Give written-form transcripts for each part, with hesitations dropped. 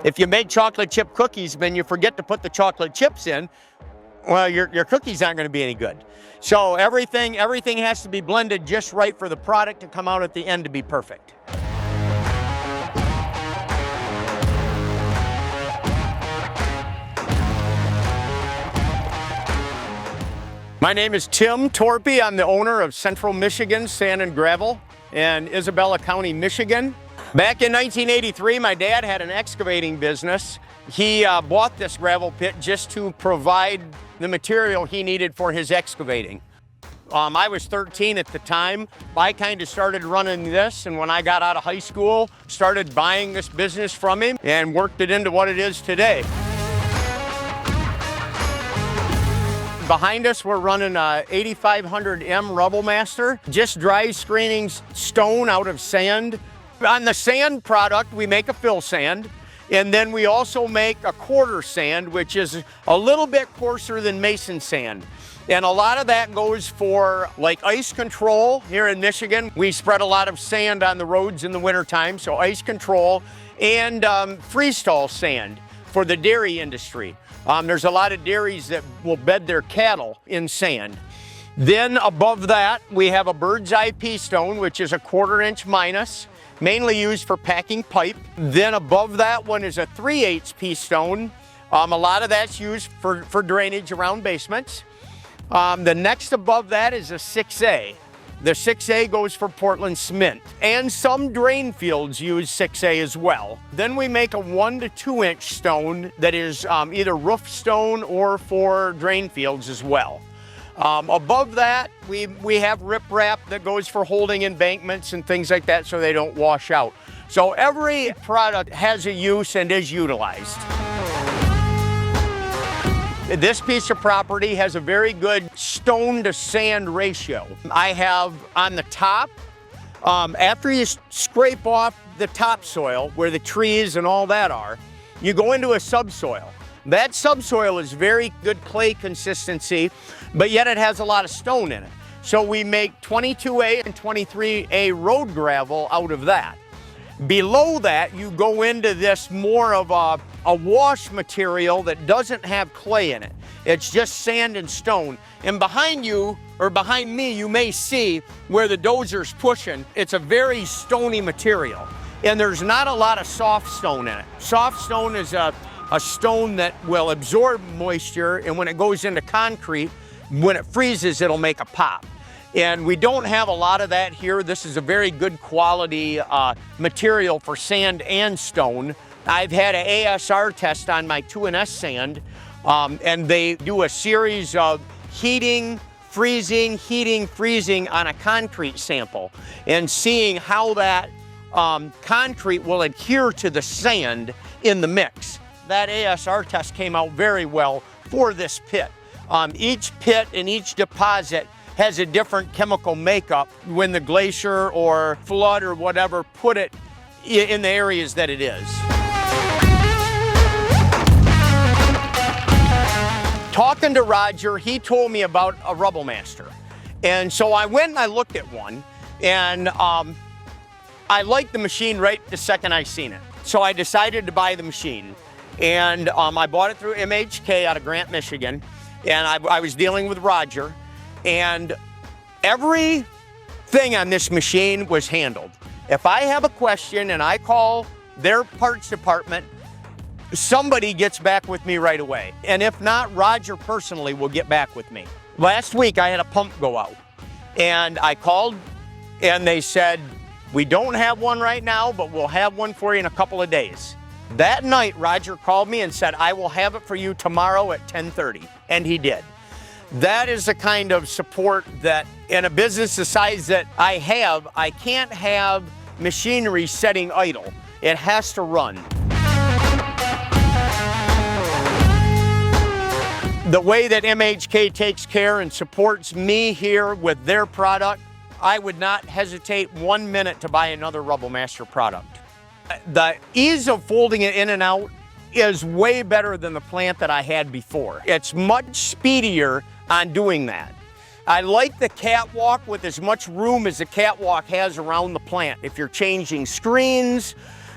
If you make chocolate chip cookies, then you forget to put the chocolate chips in, well, your cookies aren't going to be any good. So everything has to be blended just right for the product to come out at the end to be perfect. My name is Tim Torpy. I'm the owner of Central Michigan Sand and Gravel in Isabella County, Michigan. Back in 1983, my dad had an excavating business. He bought this gravel pit just to provide the material he needed for his excavating. I was 13 at the time. I kind of started running this, and when I got out of high school, started buying this business from him and worked it into what it is today. Behind us, we're running a 8500M RUBBLE MASTER, just dry screening stone out of sand. On the sand product, we make a fill sand, and then we also make a quarter sand, which is a little bit coarser than mason sand. And a lot of that goes for like ice control here in Michigan. We spread a lot of sand on the roads in the wintertime, so ice control, and freestall sand for the dairy industry. There's a lot of dairies that will bed their cattle in sand. Then above that, we have a bird's eye pea stone, which is a 1/4 inch minus, mainly used for packing pipe. Then above that one is a 3/8 pea stone. A lot of that's used for drainage around basements. The next above that is a 6A. The 6A goes for Portland cement, and some drain fields use 6A as well. Then we make a 1 to 2 inch stone that is either roof stone or for drain fields as well. Above that, we have riprap that goes for holding embankments and things like that so they don't wash out. So every product has a use and is utilized. This piece of property has a very good stone to sand ratio. I have on the top, after you scrape off the topsoil where the trees and all that are, you go into a subsoil. That subsoil is very good clay consistency, but yet it has a lot of stone in it. So we make 22A and 23A road gravel out of that. Below that, you go into this more of a wash material that doesn't have clay in it. It's just sand and stone. And behind you, or behind me, you may see where the dozer's pushing. It's a very stony material, and there's not a lot of soft stone in it. Soft stone is a stone that will absorb moisture, and when it goes into concrete, when it freezes, it'll make a pop. And we don't have a lot of that here. This is a very good quality material for sand and stone. I've had an ASR test on my 2&S sand, and they do a series of heating, freezing on a concrete sample, and seeing how that concrete will adhere to the sand in the mix. That ASR test came out very well for this pit. Each pit and each deposit has a different chemical makeup when the glacier or flood or whatever put it in the areas that it is. Talking to Roger, he told me about a RUBBLE MASTER. And so I went and I looked at one, and I liked the machine right the second I seen it. So I decided to buy the machine. And I bought it through MHK out of Grant, Michigan. And I was dealing with Roger. And everything on this machine was handled. If I have a question and I call their parts department, somebody gets back with me right away. And if not, Roger personally will get back with me. Last week I had a pump go out, and I called and they said, we don't have one right now, but we'll have one for you in a couple of days. That night, Roger called me and said, I will have it for you tomorrow at 10:30, and he did. That is the kind of support that in a business the size that I have, I can't have machinery sitting idle. It has to run. The way that MHK takes care and supports me here with their product, I would not hesitate 1 minute to buy another RUBBLE MASTER product. The ease of folding it in and out is way better than the plant that I had before. It's much speedier on doing that. I like the catwalk with as much room as the catwalk has around the plant. If you're changing screens,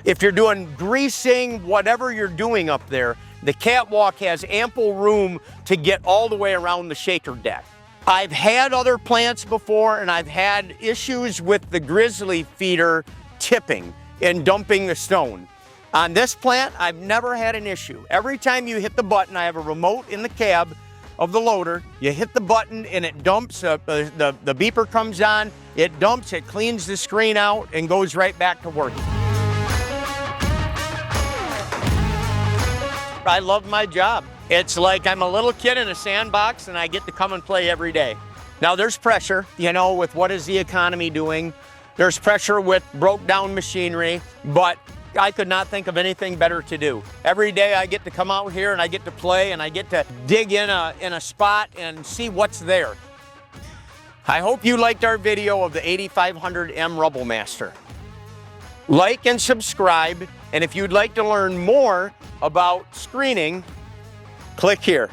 If you're doing greasing, whatever you're doing up there, the catwalk has ample room to get all the way around the shaker deck. I've had other plants before, and I've had issues with the grizzly feeder tipping and dumping the stone. On this plant, I've never had an issue. Every time you hit the button, I have a remote in the cab of the loader. You hit the button and it dumps, the beeper comes on, it dumps, it cleans the screen out and goes right back to work. I love my job. It's like I'm a little kid in a sandbox and I get to come and play every day. Now there's pressure, you know, with what is the economy doing. There's pressure with broke down machinery, but I could not think of anything better to do. Every day I get to come out here and I get to play and I get to dig in a spot and see what's there. I hope you liked our video of the 8500M Rubble Master. Like and subscribe, and if you'd like to learn more about screening, click here.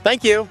Thank you.